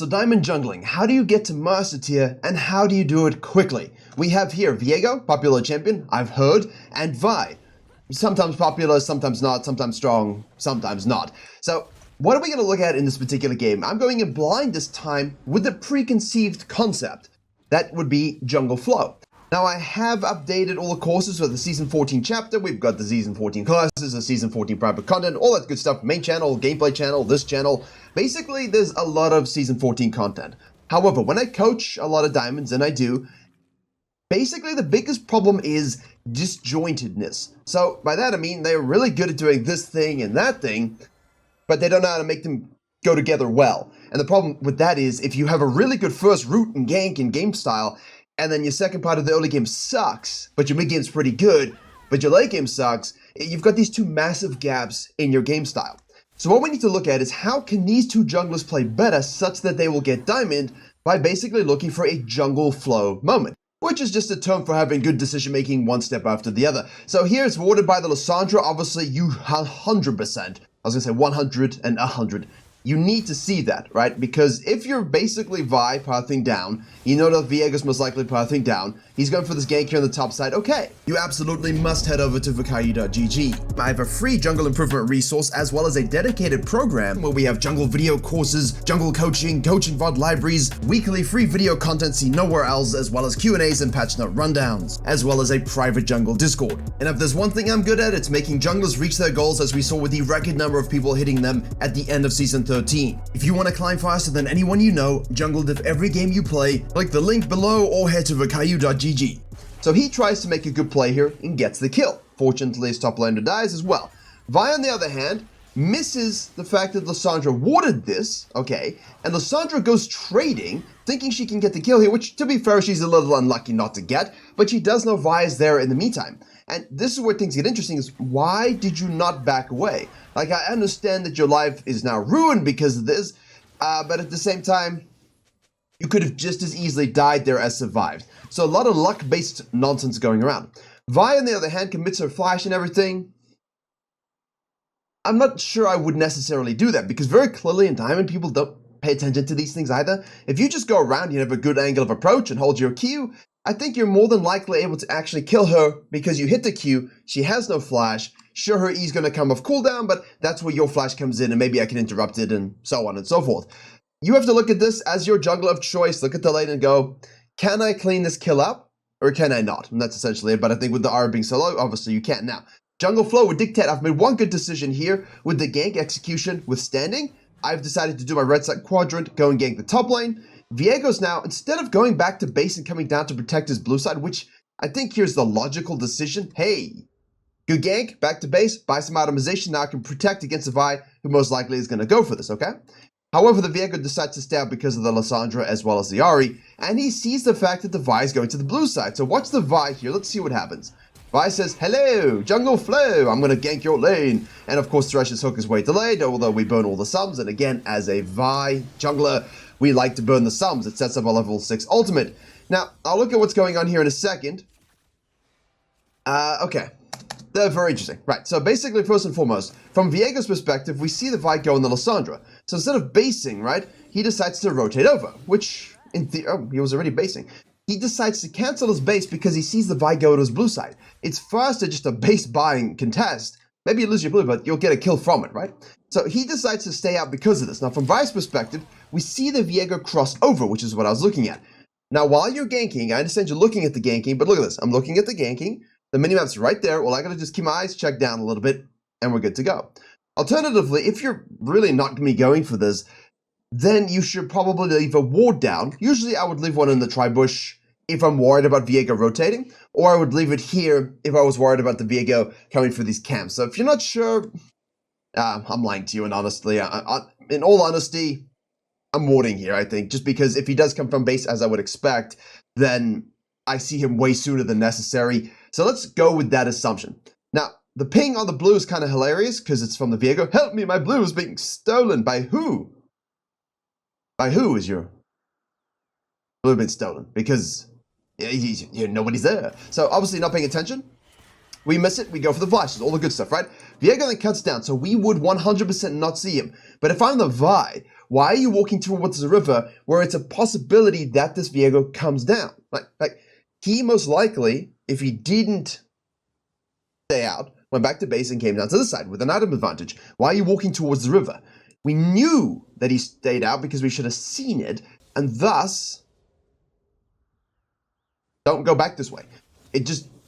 So diamond jungling, how do you get to master tier and how do you do it quickly? We have here Viego, popular champion, I've heard, and Vi. Sometimes popular, sometimes not, sometimes strong, sometimes not. So what are we going to look at in this particular game? I'm going in blind this time with a preconceived concept. That would be jungle flow. Now I have updated all the courses for the Season 14 chapter. We've got the Season 14 classes, the Season 14 private content, all that good stuff. Main channel, gameplay channel, this channel. Basically, there's a lot of Season 14 content. However, when I coach a lot of diamonds, and I do, basically the biggest problem is disjointedness. So by that I mean they're really good at doing this thing and that thing, but they don't know how to make them go together well. And the problem with that is if you have a really good first root and gank and game style, and then your second part of the early game sucks, but your mid game's pretty good, but your late game sucks, you've got these two massive gaps in your game style. So what we need to look at is how can these two junglers play better such that they will get diamond by basically looking for a jungle flow moment, which is just a term for having good decision making one step after the other. So here it's warded by the Lissandra. Obviously you 100%, I was gonna say 100 and 100. You need to see that, right? Because if you're basically Vi pathing down, you know that Viego's most likely pathing down, he's going for this gank here on the top side, okay. You absolutely must head over to Virkayu.gg. I have a free jungle improvement resource as well as a dedicated program where we have jungle video courses, jungle coaching VOD libraries, weekly free video content seen nowhere else, as well as Q&As and patch note rundowns, as well as a private jungle Discord. And if there's one thing I'm good at, it's making junglers reach their goals, as we saw with the record number of people hitting them at the end of Season 13. If you want to climb faster than anyone you know, jungle diff every game you play, click the link below or head to Virkayu.gg. So he tries to make a good play here and gets the kill. Fortunately, his top laner dies as well. Vi, on the other hand, misses the fact that Lissandra warded this, okay, and Lissandra goes trading, thinking she can get the kill here, which, to be fair, she's a little unlucky not to get, but she does know Vi is there in the meantime. And this is where things get interesting, is why did you not back away? Like, I understand that your life is now ruined because of this, but at the same time, you could have just as easily died there as survived. So a lot of luck-based nonsense going around. Vi, on the other hand, commits her flash and everything. I'm not sure I would necessarily do that, because very clearly in Diamond, people don't pay attention to these things either. If you just go around, you have a good angle of approach and hold your Q, I think you're more than likely able to actually kill her because you hit the Q, she has no flash, sure her E's gonna come off cooldown, but that's where your flash comes in and maybe I can interrupt it and so on and so forth. You have to look at this as your jungler of choice, look at the lane and go, can I clean this kill up or can I not? And that's essentially it, but I think with the R being so low, obviously you can't now. Jungle flow would dictate, I've made one good decision here with the gank execution withstanding. I've decided to do my red side quadrant, go and gank the top lane. Viego's now, instead of going back to base and coming down to protect his blue side, which I think here's the logical decision. Hey, good gank, back to base, buy some itemization, now I can protect against the Vi, who most likely is going to go for this, okay? However, the Viego decides to stay out because of the Lissandra as well as the Ahri, and he sees the fact that the Vi is going to the blue side. So watch the Vi here, let's see what happens. Vi says, hello, jungle flow, I'm going to gank your lane. And of course, Thresh's hook is way delayed, although we burn all the sums. And again, as a Vi jungler, we like to burn the sums. It sets up a level 6 ultimate. Now, I'll look at what's going on here in a second. Okay. They're very interesting. Right, so basically, first and foremost, from Viego's perspective, we see the Vi go in the Lissandra. So instead of basing, right, he decides to rotate over, which, in theory, oh, he was already basing. He decides to cancel his base because he sees the Vi go to his blue side. It's faster just a base buying contest. Maybe you lose your blue, but you'll get a kill from it, right? So he decides to stay out because of this. Now, from Vi's perspective, we see the Viego cross over, which is what I was looking at. Now, while you're ganking, I understand you're looking at the ganking, but look at this. I'm looking at the ganking. The minimap's right there. Well, I gotta just keep my eyes checked down a little bit, and we're good to go. Alternatively, if you're really not gonna be going for this, then you should probably leave a ward down. Usually, I would leave one in the tri-bush if I'm worried about Viego rotating, or I would leave it here if I was worried about the Viego coming for these camps. So if you're not sure, I'm lying to you, and honestly, in all honesty, I'm warding here, I think, just because if he does come from base, as I would expect, then I see him way sooner than necessary. So let's go with that assumption. Now, the ping on the blue is kind of hilarious because it's from the Viego. Help me, my blue is being stolen. By who? By who is your blue been stolen? Because nobody's there. So obviously not paying attention. We miss it, we go for the flashes, all the good stuff, right? Viego then cuts down, so we would 100% not see him. But if I'm the Vi, why are you walking towards the river where it's a possibility that this Viego comes down? Like he most likely, if he didn't stay out, went back to base and came down to the side with an item advantage. Why are you walking towards the river? We knew that he stayed out because we should have seen it, and thus, don't go back this way.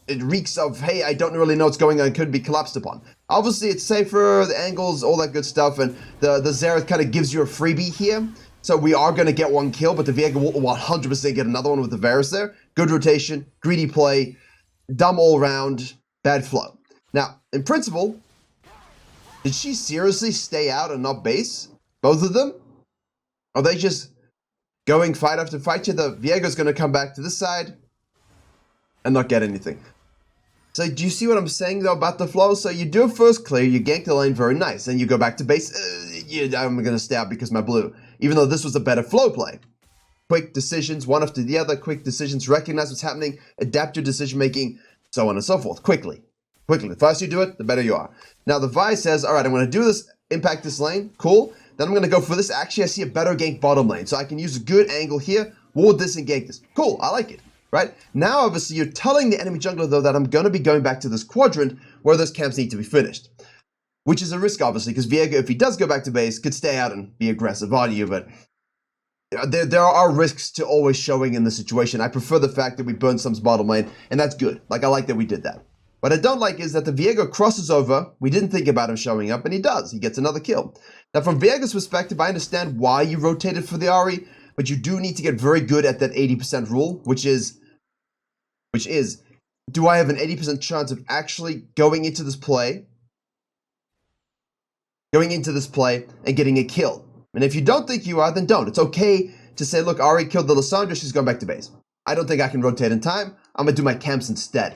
It reeks of, hey, I don't really know what's going on, could be collapsed upon. Obviously, it's safer, the angles, all that good stuff, and the Xerath kind of gives you a freebie here. So we are going to get one kill, but the Viego will 100% get another one with the Varus there. Good rotation, greedy play, dumb all round, bad flow. Now, in principle, did she seriously stay out and not base? Both of them? Are they just going fight after fight here? The Viego's going to come back to this side and not get anything. So do you see what I'm saying though about the flow? So you do a first clear, you gank the lane, very nice. Then you go back to base. I'm going to stay out because my blue. Even though this was a better flow play. Quick decisions, one after the other. Quick decisions, recognize what's happening, adapt your decision making, so on and so forth. Quickly. The faster you do it, the better you are. Now the Vi says, all right, I'm going to do this, impact this lane. Cool. Then I'm going to go for this. Actually, I see a better gank bottom lane. So I can use a good angle here, ward this and gank this. Cool. I like it. Right? Now, obviously, you're telling the enemy jungler, though, that I'm going to be going back to this quadrant where those camps need to be finished. Which is a risk, obviously, because Viego, if he does go back to base, could stay out and be aggressive on you, but there are risks to always showing in the situation. I prefer the fact that we burned some bottom lane, and that's good. Like, I like that we did that. What I don't like is that the Viego crosses over, we didn't think about him showing up, and he does. He gets another kill. Now, from Viego's perspective, I understand why you rotated for the Ahri, but you do need to get very good at that 80% rule, which is, do I have an 80% chance of actually going into this play and getting a kill? And if you don't think you are, then don't. It's okay to say, look, Ahri killed the Lissandra, she's going back to base. I don't think I can rotate in time. I'm going to do my camps instead.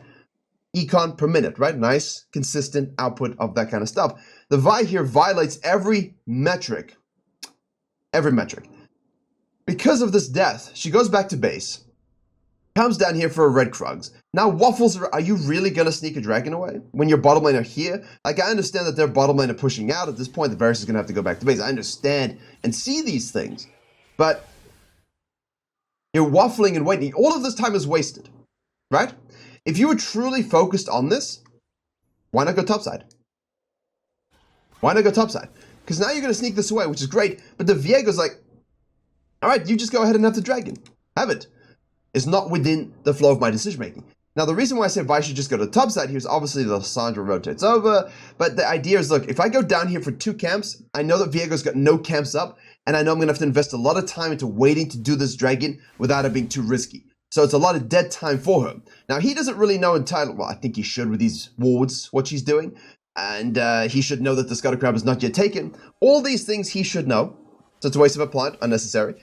Econ per minute, right? Nice, consistent output of that kind of stuff. The Vi here violates every metric. Every metric. Because of this death, she goes back to base. Comes down here for a red Krugs. Now, Waffles, are you really going to sneak a dragon away when your bottom lane are here? Like, I understand that their bottom lane are pushing out. At this point, the Varus is going to have to go back to base. I understand and see these things. But you're waffling and waiting. All of this time is wasted, right? If you were truly focused on this, why not go topside? Why not go topside? Because now you're going to sneak this away, which is great. But the Viego's like, all right, you just go ahead and have the dragon. Have it. It's not within the flow of my decision making. Now, the reason why I say Vi should just go to the top side here is obviously the Lissandra rotates over. But the idea is, look, if I go down here for 2 camps, I know that Viego's got no camps up, and I know I'm going to have to invest a lot of time into waiting to do this dragon without it being too risky. So it's a lot of dead time for her. Now, he doesn't really know entirely, well, I think he should with these wards, what she's doing. And he should know that the Scuttle Crab is not yet taken. All these things he should know. So it's a waste of a plant, unnecessary,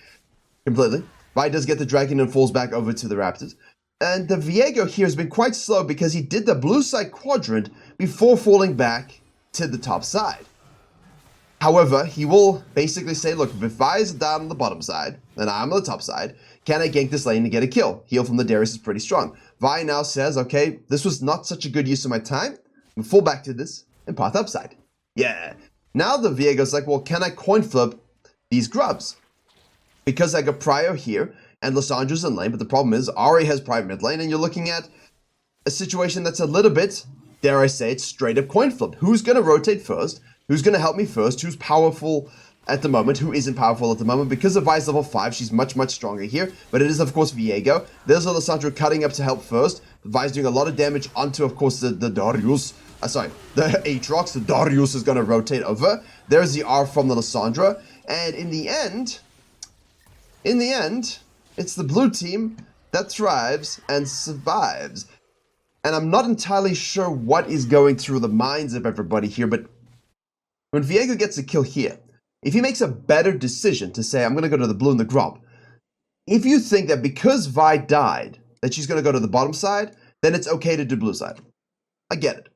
completely. Vi does get the dragon and falls back over to the Raptors. And the Viego here has been quite slow because he did the blue side quadrant before falling back to the top side. However, he will basically say, look, if Vi is down on the bottom side, and I'm on the top side, can I gank this lane and get a kill? Heal from the Darius is pretty strong. Vi now says, okay, this was not such a good use of my time. I'm gonna fall back to this and path upside. Yeah. Now the Viego's like, well, can I coin flip these grubs? Because I got Prio here, and Lissandra's in lane, but the problem is, Ahri has Prio mid lane, and you're looking at a situation that's a little bit, dare I say it, straight up coin flip. Who's going to rotate first? Who's going to help me first? Who's powerful at the moment? Who isn't powerful at the moment? Because of Vi's level 5, she's much, much stronger here, but it is, of course, Viego. There's a Lissandra cutting up to help first. Vi's doing a lot of damage onto, of course, the Darius. The Aatrox. The Darius is going to rotate over. There's the R from the Lissandra, and in the end, it's the blue team that thrives and survives. And I'm not entirely sure what is going through the minds of everybody here, but when Viego gets a kill here, if he makes a better decision to say, I'm going to go to the blue and the grub, if you think that because Vi died, that she's going to go to the bottom side, then it's okay to do blue side. I get it.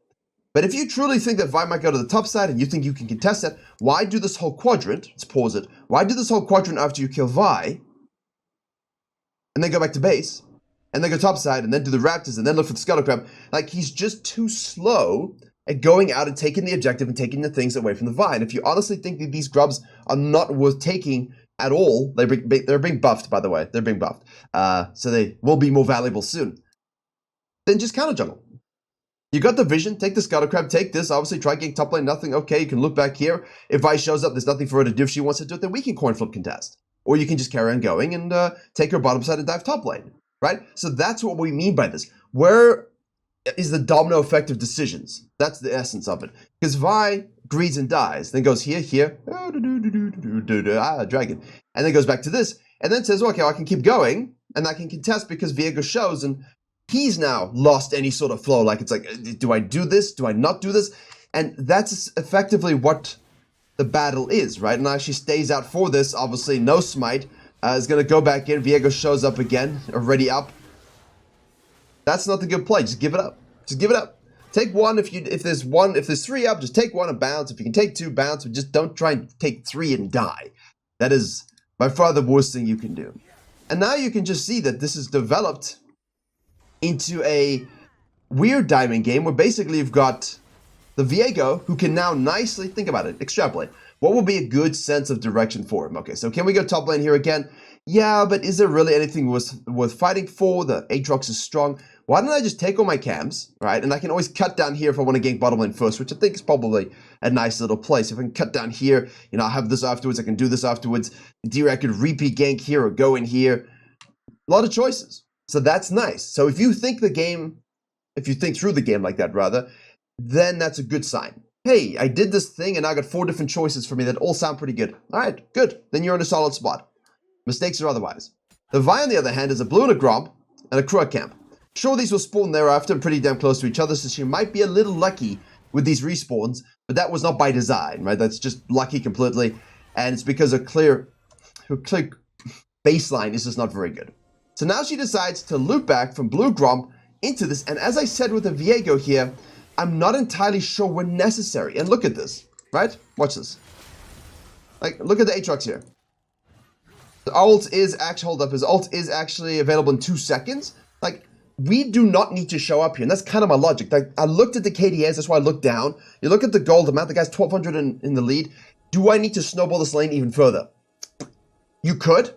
But if you truly think that Vi might go to the top side and you think you can contest that, why do this whole quadrant? Let's pause it. Why do this whole quadrant after you kill Vi and then go back to base and then go topside, and then do the Raptors, and then look for the Scuttle Crab. Like, he's just too slow at going out and taking the objective and taking the things away from the Vi. And if you honestly think that these grubs are not worth taking at all, they're being buffed, by the way. They're being buffed. So they will be more valuable soon. Then just counter jungle. You got the vision, take the Scuttle Crab, take this, obviously try getting top lane, nothing, okay, you can look back here. If Vi shows up, there's nothing for her to do. If she wants to do it, then we can coin flip contest. Or you can just carry on going and take her bottom side and dive top lane, right? So that's what we mean by this. Where is the domino effect of decisions? That's the essence of it. Because Vi greeds and dies, then goes here, dragon. And then goes back to this, and then says, okay, well, I can keep going, and I can contest because Viego shows, and he's now lost any sort of flow. Like, it's like, do I do this? Do I not do this? And that's effectively what the battle is, right? And now she stays out for this. Obviously, no smite. Is going to go back in. Viego shows up again, already up. That's not the good play. Just give it up. Just give it up. Take one if there's three up, just take one and bounce. If you can take two, bounce, but just don't try and take three and die. That is by far the worst thing you can do. And now you can just see that this is developed into a weird diamond game where basically you've got the Viego who can now nicely, think about it, extrapolate. What will be a good sense of direction for him? Okay, so can we go top lane here again? Yeah, but is there really anything worth fighting for? The Aatrox is strong. Why don't I just take all my cams, right? And I can always cut down here if I want to gank bottom lane first, which I think is probably a nice little place. If I can cut down here, you know, I have this afterwards, I can do this afterwards. I could repeat gank here or go in here. A lot of choices. So that's nice. So if you think through the game like that, rather, then that's a good sign. Hey, I did this thing and I got 4 different choices for me that all sound pretty good. All right, good. Then you're in a solid spot. Mistakes or otherwise. The Vi, on the other hand, is a blue and a Gromp and a Krug camp. Sure, these will spawn thereafter pretty damn close to each other, so she might be a little lucky with these respawns, but that was not by design, right? That's just lucky completely, and it's because her clear baseline is just not very good. So now she decides to loop back from blue Gromp into this, and as I said with the Viego here, I'm not entirely sure we're necessary. And look at this, right? Watch this. Like, look at the Aatrox here. The ult is actually, hold up, his ult is actually available in 2 seconds. Like, we do not need to show up here, and that's kind of my logic. Like, I looked at the KDAs, that's why I looked down. You look at the gold amount, the guy's 1,200 in the lead. Do I need to snowball this lane even further? You could,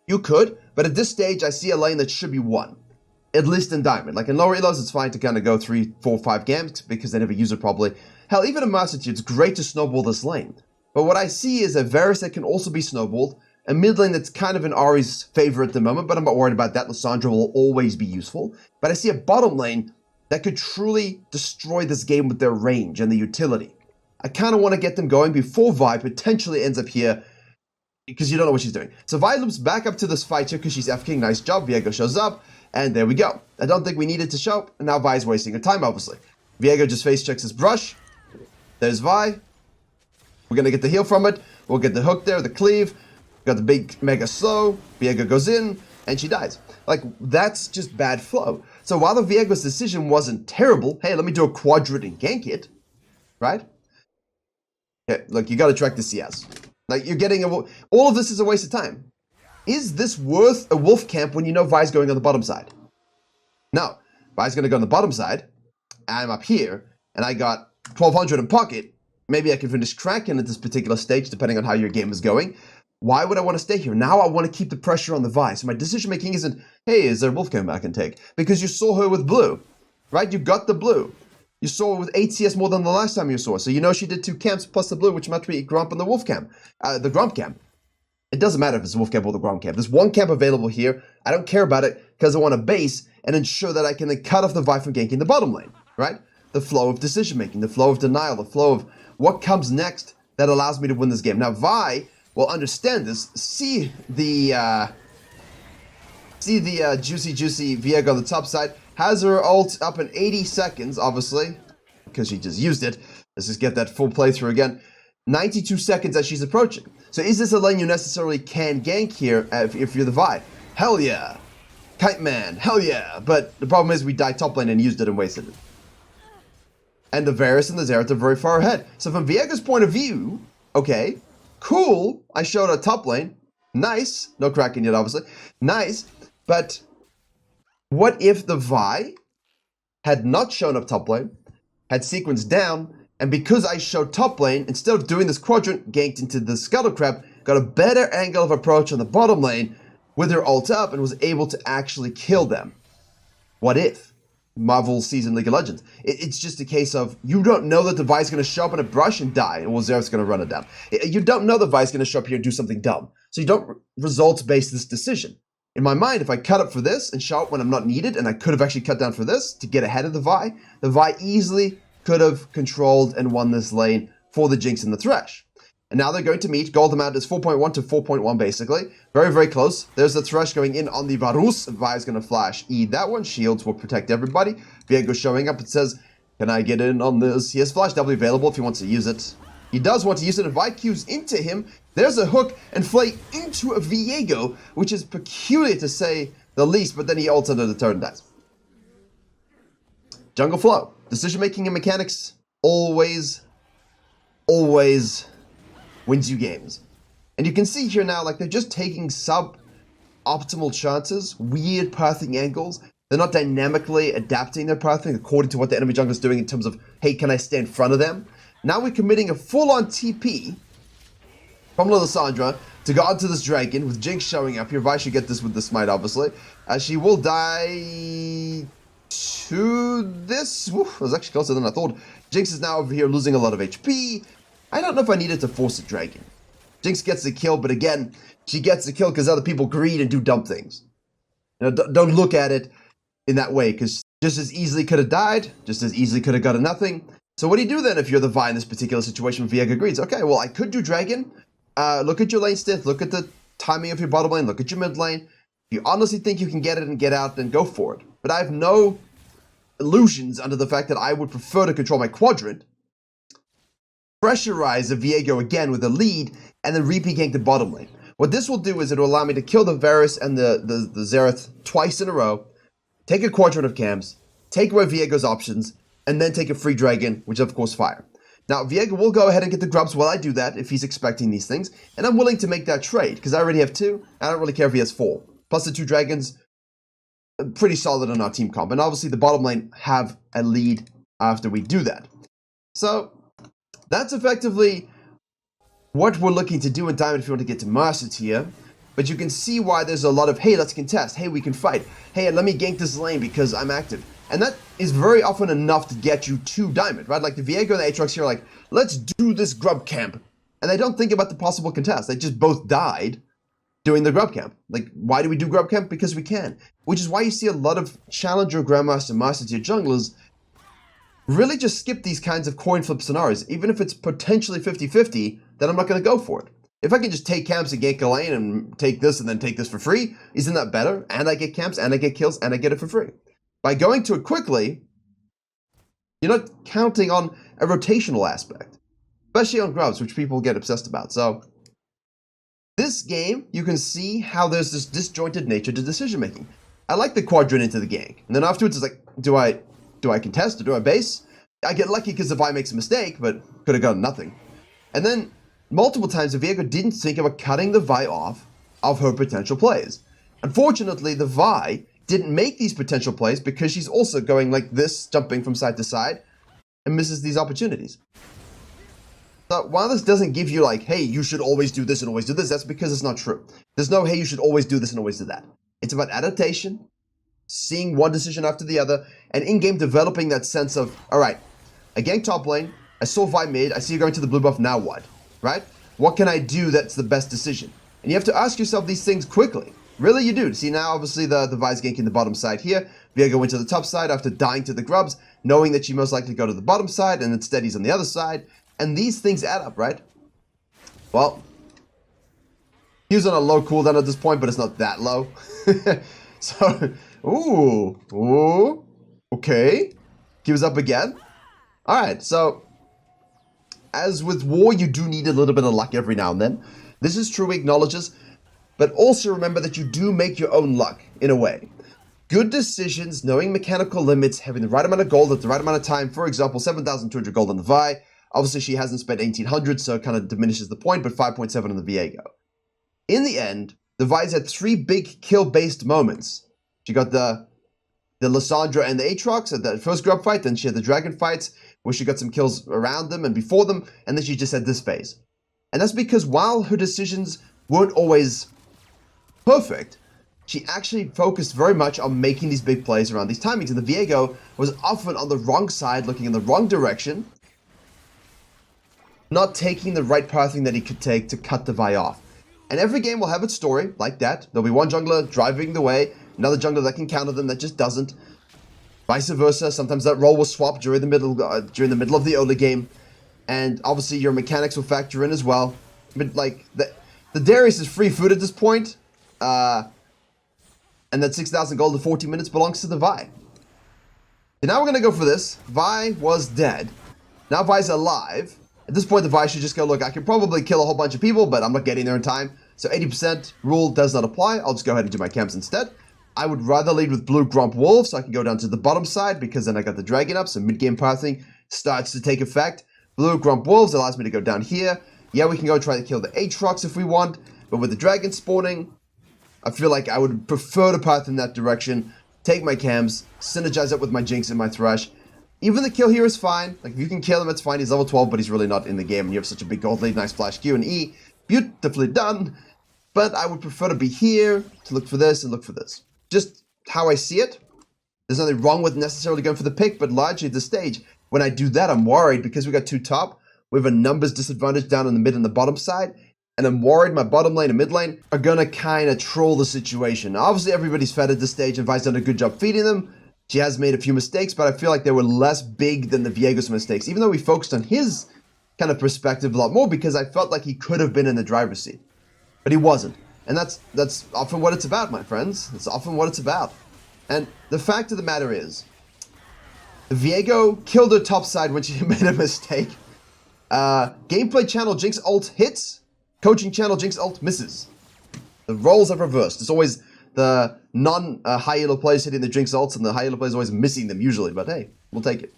but at this stage, I see a lane that should be won. At least in Diamond. Like, in lower elos, it's fine to kind of go 3, 4, 5 games because they never use it properly. Hell, even in Master Chief, it's great to snowball this lane. But what I see is a Varus that can also be snowballed, a mid lane that's kind of in Ari's favor at the moment, but I'm not worried about that. Lissandra will always be useful. But I see a bottom lane that could truly destroy this game with their range and the utility. I kind of want to get them going before Vi potentially ends up here, because you don't know what she's doing. So Vi loops back up to this fight here because she's F-King. Nice job. Viego shows up, and there we go. I don't think we needed to show up, and now Vi's wasting her time, obviously. Viego just face checks his brush. There's Vi. We're going to get the heal from it. We'll get the hook there, the cleave. Got the big mega slow. Viego goes in, and she dies. Like, that's just bad flow. So while the Viego's decision wasn't terrible, hey, let me do a quadrant and gank it, right? Okay, look, you got to track the CS. Like, you're getting all of this is a waste of time. Is this worth a wolf camp when you know Vi's going on the bottom side? No. Vi's going to go on the bottom side. I'm up here, and I got 1,200 in pocket. Maybe I can finish Kraken at this particular stage, depending on how your game is going. Why would I want to stay here? Now I want to keep the pressure on the Vi. So my decision making isn't, hey, is there a wolf camp I can take? Because you saw her with blue, right? You got the blue. You saw her with 8 CS more than the last time you saw her. So you know she did 2 camps plus the blue, which might be Gromp and the wolf camp. The Gromp camp. It doesn't matter if it's the wolf camp or the Gromp camp. There's 1 camp available here. I don't care about it because I want to base and ensure that I can then cut off the Vi from ganking the bottom lane, right? The flow of decision making, the flow of denial, the flow of what comes next that allows me to win this game. Now Vi will understand this. See the juicy Viego on the top side. Has her ult up in 80 seconds, obviously, because she just used it. Let's just get that full playthrough again. 92 seconds as she's approaching. So is this a lane you necessarily can gank here if you're the Vi? Hell yeah. Kite Man, hell yeah. But the problem is we died top lane and used it and wasted it. And the Varus and the Xerath are very far ahead. So from Viego's point of view, okay, cool. I showed her top lane. Nice. No Kraken yet, obviously. Nice. But What if the Vi had not shown up top lane, had sequenced down, and because I showed top lane, instead of doing this quadrant, ganked into the Scuttle Crab, got a better angle of approach on the bottom lane with her ult up and was able to actually kill them? What if? Marvel Season League of Legends. It's just a case of you don't know that the Vi's going to show up in a brush and die, and Xerath's going to run it down. You don't know the Vi's going to show up here and do something dumb. So you don't results-base this decision. In my mind, if I cut up for this and show up when I'm not needed, and I could have actually cut down for this to get ahead of the Vi easily could have controlled and won this lane for the Jinx and the Thresh. And now they're going to meet. Gold amount is 4.1 to 4.1 basically. Very, very close. There's the Thresh going in on the Varus. Vi's going to flash E that one. Shields will protect everybody. Viego showing up. It says, can I get in on this? He has Flash doubly available if he wants to use it. He does want to use it. If Vi Q's into him, there's a hook and Flay into a Viego, which is peculiar to say the least, but then he ults under the turn and dies. Jungle flow. Decision making and mechanics always wins you games. And you can see here now, like, they're just taking sub-optimal chances, weird pathing angles. They're not dynamically adapting their pathing according to what the enemy jungler is doing in terms of, hey, can I stay in front of them? Now we're committing a full-on TP from Lysandra to go onto this dragon with Jinx showing up here. Vi should get this with the smite, obviously. She will die to this. It was actually closer than I thought. Jinx is now over here losing a lot of HP. I don't know if I needed to force a dragon. Jinx gets the kill, but again, she gets the kill because other people greed and do dumb things. You know, don't look at it in that way, because just as easily could have died, just as easily could have gotten nothing. So what do you do then if you're the Vi in this particular situation with Viego greeds? Okay, well, I could do dragon. Look at your lane stith, look at the timing of your bottom lane, look at your mid lane. If you honestly think you can get it and get out, then go for it. But I have no illusions under the fact that I would prefer to control my quadrant, pressurize a Viego again with a lead, and then repeat gank the bottom lane. What this will do is it will allow me to kill the Varus and the Xerath twice in a row, take a quadrant of camps, take away Viego's options, and then take a free dragon, which is of course fire. Now, Viego will go ahead and get the grubs while I do that if he's expecting these things, and I'm willing to make that trade, because I already have 2, I don't really care if he has 4. Plus the 2 dragons, pretty solid on our team comp, and obviously the bottom lane have a lead after we do that. So, that's effectively what we're looking to do in Diamond if you want to get to Master Tier. But you can see why there's a lot of, hey, let's contest, hey, we can fight, hey, let me gank this lane because I'm active. And that is very often enough to get you to Diamond, right? Like the Viego and the Aatrox here are like, let's do this grub camp. And they don't think about the possible contest. They just both died doing the grub camp. Like, why do we do grub camp? Because we can. Which is why you see a lot of Challenger, Grandmaster, Master Tier junglers really just skip these kinds of coin flip scenarios. Even if it's potentially 50-50, then I'm not going to go for it. If I can just take camps and gank a lane and take this and then take this for free, isn't that better? And I get camps, and I get kills, and I get it for free. By going to it quickly, you're not counting on a rotational aspect, especially on grubs, which people get obsessed about. So, this game, you can see how there's this disjointed nature to decision making. I like the quadrant into the gank, and then afterwards it's like, do I contest or do I base? I get lucky because the Vi makes a mistake, but could have gotten nothing. And then multiple times the Viego didn't think about cutting the Vi off of her potential plays. Unfortunately, the Vi didn't make these potential plays because she's also going like this, jumping from side to side, and misses these opportunities. So while this doesn't give you like, hey, you should always do this and always do this, that's because it's not true. There's no, hey, you should always do this and always do that. It's about adaptation, seeing one decision after the other, and in-game developing that sense of, all right, I ganked top lane, I saw Vi mid, I see you going to the blue buff, now what? Right? What can I do that's the best decision? And you have to ask yourself these things quickly. Really, you do. See, now, obviously, the Vi's ganking the bottom side here. Viego went to the top side after dying to the grubs, knowing that she most likely go to the bottom side, and instead he's on the other side. And these things add up, right? Well, he was on a low cooldown at this point, but it's not that low. So, ooh, okay. He was up again. All right, so as with war, you do need a little bit of luck every now and then. This is true, he acknowledges. But also remember that you do make your own luck, in a way. Good decisions, knowing mechanical limits, having the right amount of gold at the right amount of time. For example, 7,200 gold on the Vi. Obviously, she hasn't spent 1,800, so it kind of diminishes the point, but 5.7 on the Viego. In the end, the Vi's had 3 big kill-based moments. She got the the Lysandra and the Aatrox at that first grub fight, then she had the dragon fights, where she got some kills around them and before them, and then she just had this phase. And that's because while her decisions weren't always perfect, she actually focused very much on making these big plays around these timings, and the Viego was often on the wrong side, looking in the wrong direction, not taking the right pathing that he could take to cut the Vi off. And every game will have its story like that. There'll be one jungler driving the way, another jungler that can counter them that just doesn't. Vice versa, sometimes that role will swap during the middle of the early game, and obviously your mechanics will factor in as well. But like the Darius is free food at this point, and that 6,000 gold in 40 minutes belongs to the Vi. So now we're gonna go for this. Vi was dead. Now Vi's alive. At this point, the Vi should just go, look, I can probably kill a whole bunch of people, but I'm not getting there in time. So 80% rule does not apply. I'll just go ahead and do my camps instead. I would rather lead with blue Grump Wolf, so I can go down to the bottom side, because then I got the dragon up, so mid-game pathing starts to take effect. Blue Grump Wolves allows me to go down here. Yeah, we can go try to kill the Aatrox if we want, but with the dragon spawning, I feel like I would prefer to path in that direction, take my cams, synergize up with my Jinx and my Thresh. Even the kill here is fine. Like, if you can kill him, it's fine. He's level 12, but he's really not in the game, and you have such a big gold lead. Nice flash Q and E. Beautifully done. But I would prefer to be here to look for this and look for this. Just how I see it. There's nothing wrong with necessarily going for the pick, but largely at this stage, when I do that, I'm worried because we got two top. We have a numbers disadvantage down in the mid and the bottom side, and I'm worried my bottom lane and mid lane are gonna kind of troll the situation. Now, obviously, everybody's fed at this stage, and Vi's done a good job feeding them. She has made a few mistakes, but I feel like they were less big than the Viego's mistakes, even though we focused on his kind of perspective a lot more because I felt like he could have been in the driver's seat. But he wasn't. And that's often what it's about, my friends. It's often what it's about. And the fact of the matter is, the Viego killed her top side when she made a mistake. Gameplay channel Jinx ult hits, coaching channel Jinx ult misses. The roles are reversed. It's always the non-high elo players hitting the Jinx ults, and the high elo players always missing them usually, but hey, we'll take it.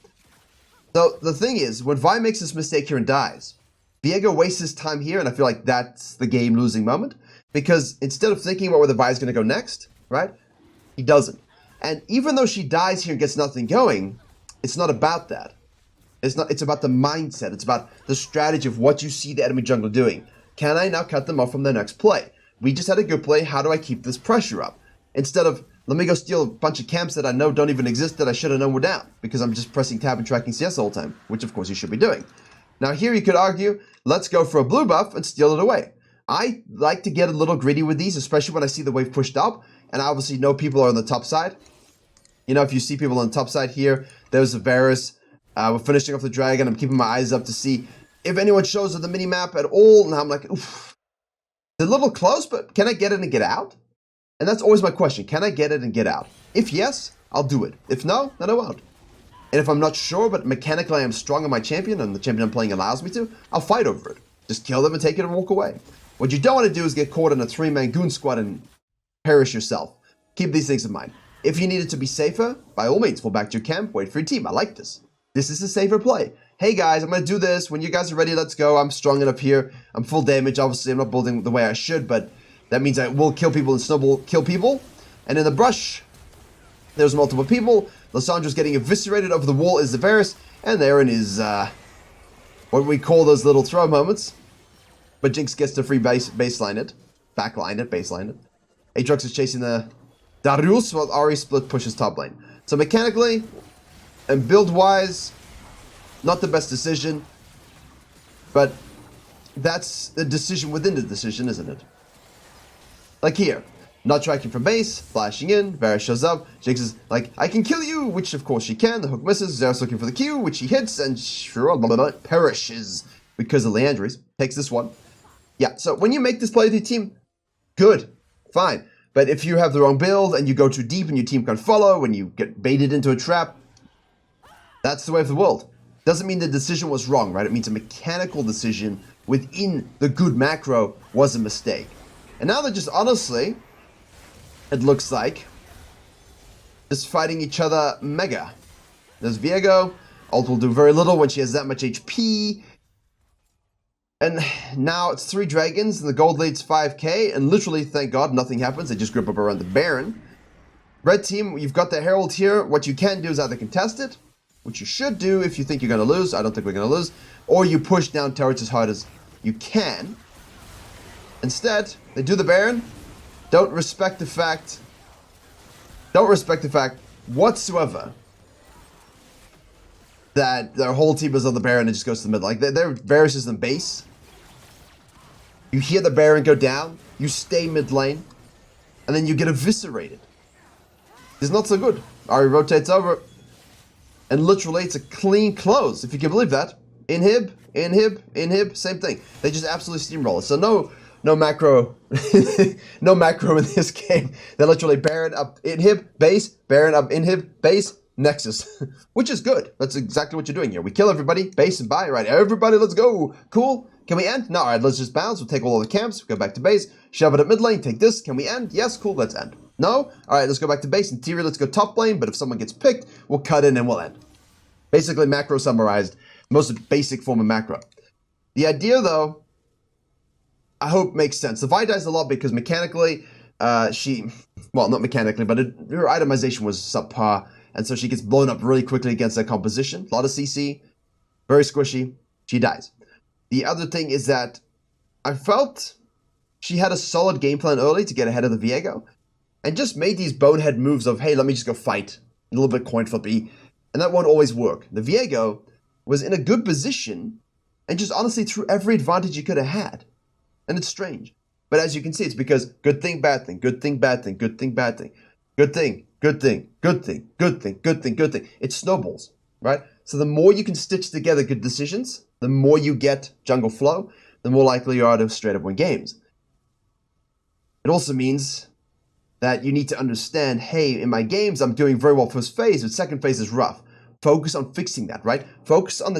So the thing is, when Vi makes this mistake here and dies, Viego wastes his time here, and I feel like that's the game-losing moment, because instead of thinking about where the Vi is going to go next, right, he doesn't. And even though she dies here and gets nothing going, it's not about that. It's about the mindset. It's about the strategy of what you see the enemy jungler doing. Can I now cut them off from their next play? We just had a good play. How do I keep this pressure up? Instead of, let me go steal a bunch of camps that I know don't even exist that I should have known were down, because I'm just pressing tab and tracking CS all the time, which of course you should be doing. Now here you could argue, let's go for a blue buff and steal it away. I like to get a little greedy with these, especially when I see the wave pushed up, and I obviously know people are on the top side. You know, if you see people on the top side here, there's a Varus. We're finishing off the dragon. I'm keeping my eyes up to see if anyone shows on the mini-map at all, and I'm like, oof. It's a little close, but can I get it and get out? And that's always my question. Can I get it and get out? If yes, I'll do it. If no, then I won't. And if I'm not sure, but mechanically I am strong on my champion, and the champion I'm playing allows me to, I'll fight over it. Just kill them and take it and walk away. What you don't want to do is get caught in a 3-man goon squad and perish yourself. Keep these things in mind. If you need it to be safer, by all means, fall back to your camp, wait for your team. I like this. This is a safer play. Hey guys, I'm going to do this. When you guys are ready, let's go. I'm strong enough here. I'm full damage. Obviously, I'm not building the way I should, but that means I will kill people and snowball kill people. And in the brush, there's multiple people. Lysandra's getting eviscerated. Over the wall is the Varus, and there in his, what we call those little throw moments. But Jinx gets to free baseline it. Backline it, baseline it. Aatrox is chasing the Darius while Ari split pushes top lane. So mechanically and build-wise, not the best decision, but that's the decision within the decision, isn't it? Like here, not tracking from base, flashing in, Varus shows up, Jinx is like, I can kill you, which of course she can, the hook misses, Zeus looking for the Q, which he hits, and perishes because of Leandries, takes this one. Yeah, so when you make this play with your team, good, fine. But if you have the wrong build, and you go too deep, and your team can't follow, and you get baited into a trap, that's the way of the world. Doesn't mean the decision was wrong, right? It means a mechanical decision within the good macro was a mistake. And now they're just, honestly, it looks like, just fighting each other mega. There's Viego. Ult will do very little when she has that much HP. And now it's 3 dragons, and the gold lead's 5k, and literally, thank God, nothing happens. They just grip up around the Baron. Red team, you've got the Herald here. What you can do is either contest it, which you should do if you think you're going to lose. I don't think we're going to lose. Or you push down turrets as hard as you can. Instead, they do the Baron. Don't respect the fact whatsoever that their whole team is on the Baron and just goes to the mid. Like, their Varus is in base. You hear the Baron go down, you stay mid lane, and then you get eviscerated. It's not so good. Ari rotates over, and literally it's a clean close, if you can believe that. Inhib, same thing. They just absolutely steamroll it. So no macro, no macro in this game. They literally Baron up inhib, base, Baron up inhib, base, Nexus, which is good. That's exactly what you're doing here. We kill everybody, base and buy, right? Everybody, let's go. Cool. Can we end? No, all right, let's just bounce. We'll take all of the camps, go back to base, shove it at mid lane, take this. Can we end? Yes, cool, let's end. No? All right, let's go back to base. In theory, let's go top lane, but if someone gets picked, we'll cut in and we'll end. Basically, macro summarized, most basic form of macro. The idea, though, I hope makes sense. The Vi dies a lot because mechanically, well, not mechanically, but her itemization was subpar, and so she gets blown up really quickly against that composition. A lot of CC, very squishy, she dies. The other thing is that I felt she had a solid game plan early to get ahead of the Viego, and just made these bonehead moves of, hey, let me just go fight, a little bit coin flippy, and that won't always work. The Viego was in a good position, and just honestly threw every advantage he could have had. And it's strange. But as you can see, it's because good thing, bad thing, good thing, bad thing, good thing, bad thing, good thing, good thing, good thing, good thing, good thing, good thing. It snowballs, right? So the more you can stitch together good decisions, the more you get jungle flow, the more likely you are to straight up win games. It also means that you need to understand, hey, in my games, I'm doing very well first phase, but second phase is rough. Focus on fixing that, right? Focus on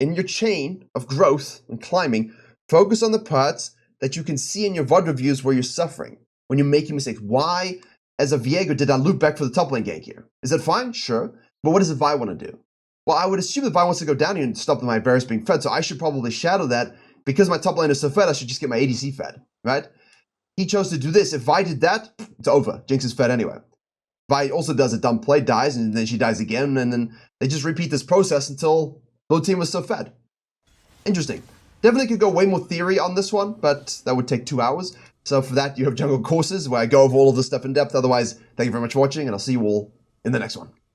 in your chain of growth and climbing, focus on the parts that you can see in your VOD reviews where you're suffering, when you're making mistakes. Why, as a Viego, did I loop back for the top lane gank here? Is it fine? Sure. But what does the Vi want to do? Well, I would assume the Vi wants to go down here and stop my Varus being fed, so I should probably shadow that. Because my top lane is so fed, I should just get my ADC fed, right? He chose to do this. If Vi did that, it's over. Jinx is fed anyway. Vi also does a dumb play, dies, and then she dies again, and then they just repeat this process until blue team was so fed. Interesting. Definitely could go way more theory on this one, but that would take 2 hours. So for that, you have jungle courses where I go over all of this stuff in depth. Otherwise, thank you very much for watching, and I'll see you all in the next one.